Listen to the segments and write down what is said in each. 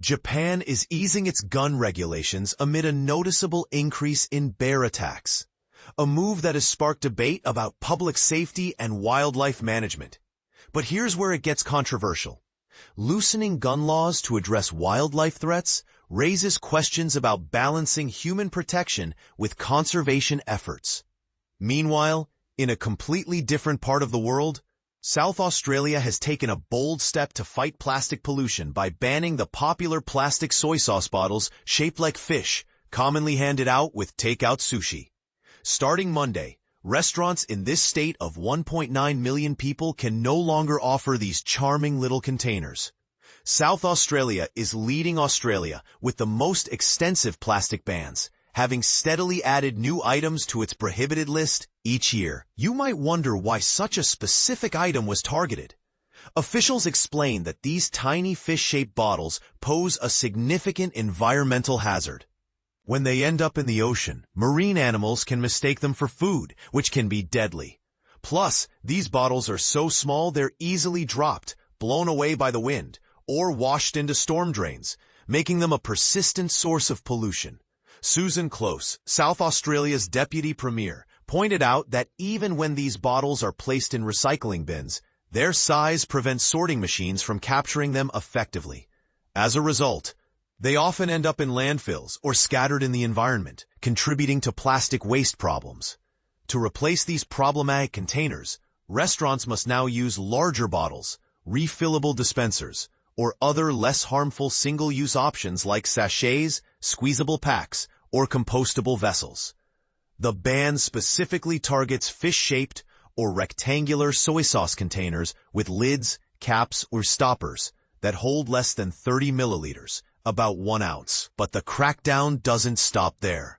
Japan is easing its gun regulations amid a noticeable increase in bear attacks, a move that has sparked debate about public safety and wildlife management. But here's where it gets controversial. Loosening gun laws to address wildlife threats raises questions about balancing human protection with conservation efforts. Meanwhile, in a completely different part of the world, South Australia has taken a bold step to fight plastic pollution by banning the popular plastic soy sauce bottles shaped like fish, commonly handed out with takeout sushi. Starting Monday, restaurants in this state of 1.9 million people can no longer offer these charming little containers. South Australia is leading Australia with the most extensive plastic bans, having steadily added new items to its prohibited list each year. You might wonder why such a specific item was targeted. Officials explain that these tiny fish-shaped bottles pose a significant environmental hazard. When they end up in the ocean, marine animals can mistake them for food, which can be deadly. Plus, these bottles are so small they're easily dropped, blown away by the wind, or washed into storm drains, making them a persistent source of pollution. Susan Close, South Australia's Deputy Premier, pointed out that even when these bottles are placed in recycling bins, their size prevents sorting machines from capturing them effectively. As a result, they often end up in landfills or scattered in the environment, contributing to plastic waste problems. To replace these problematic containers, restaurants must now use larger bottles, refillable dispensers, or other less harmful single-use options like sachets, squeezable packs, or compostable vessels. The ban specifically targets fish-shaped or rectangular soy sauce containers with lids, caps, or stoppers that hold less than 30 milliliters, about 1 ounce. But the crackdown doesn't stop there.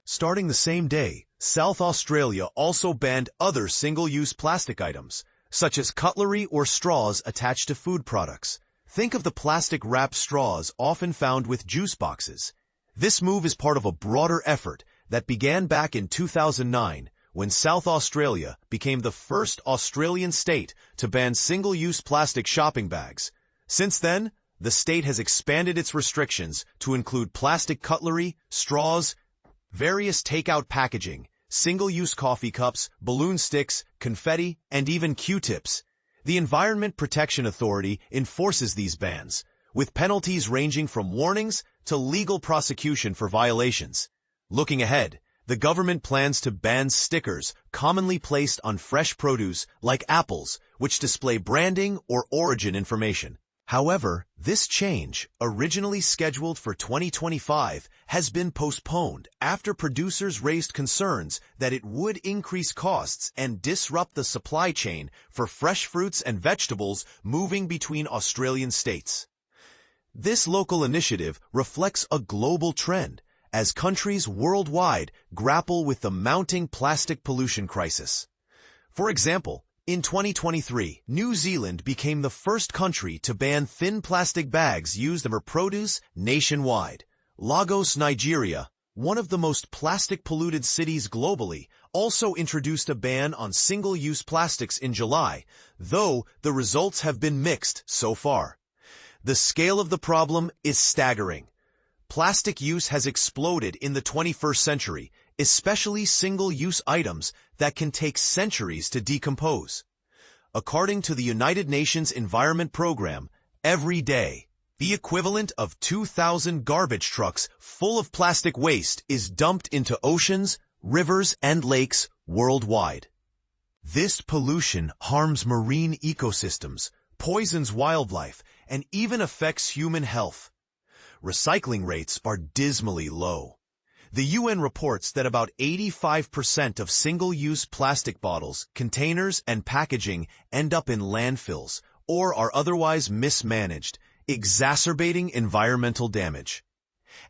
Starting the same day, South Australia also banned other single-use plastic items, such as cutlery or straws attached to food products. Think of the plastic-wrapped straws often found with juice boxes. This move is part of a broader effort that began back in 2009 when South Australia became the first Australian state to ban single-use plastic shopping bags. Since then, the state has expanded its restrictions to include plastic cutlery, straws, various takeout packaging, single-use coffee cups, balloon sticks, confetti, and even Q-tips. The Environment Protection Authority enforces these bans, with penalties ranging from warnings to legal prosecution for violations. Looking ahead, the government plans to ban stickers commonly placed on fresh produce like apples, which display branding or origin information. However, this change, originally scheduled for 2025, has been postponed after producers raised concerns that it would increase costs and disrupt the supply chain for fresh fruits and vegetables moving between Australian states. This local initiative reflects a global trend as countries worldwide grapple with the mounting plastic pollution crisis. For example, in 2023, New Zealand became the first country to ban thin plastic bags used for produce nationwide. Lagos, Nigeria, one of the most plastic-polluted cities globally, also introduced a ban on single-use plastics in July, though the results have been mixed so far. The scale of the problem is staggering. Plastic use has exploded in the 21st century, especially single-use items that can take centuries to decompose. According to the United Nations Environment Program, every day, the equivalent of 2,000 garbage trucks full of plastic waste is dumped into oceans, rivers, and lakes worldwide. This pollution harms marine ecosystems, poisons wildlife, and even affects human health. Recycling rates are dismally low. The UN reports that about 85% of single-use plastic bottles, containers, and packaging end up in landfills or are otherwise mismanaged, exacerbating environmental damage.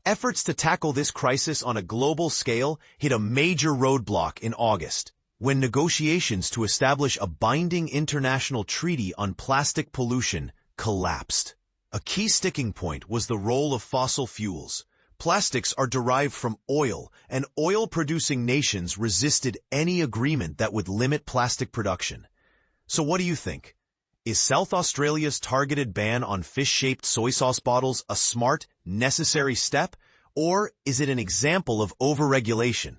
Efforts to tackle this crisis on a global scale hit a major roadblock in August, when negotiations to establish a binding international treaty on plastic pollution collapsed. A key sticking point was the role of fossil fuels. Plastics are derived from oil, and oil-producing nations resisted any agreement that would limit plastic production. So what do you think? Is South Australia's targeted ban on fish-shaped soy sauce bottles a smart, necessary step, or is it an example of overregulation?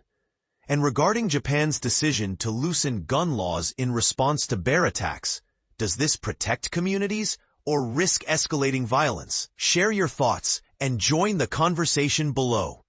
And regarding Japan's decision to loosen gun laws in response to bear attacks, does this protect communities or risk escalating violence? Share your thoughts and join the conversation below.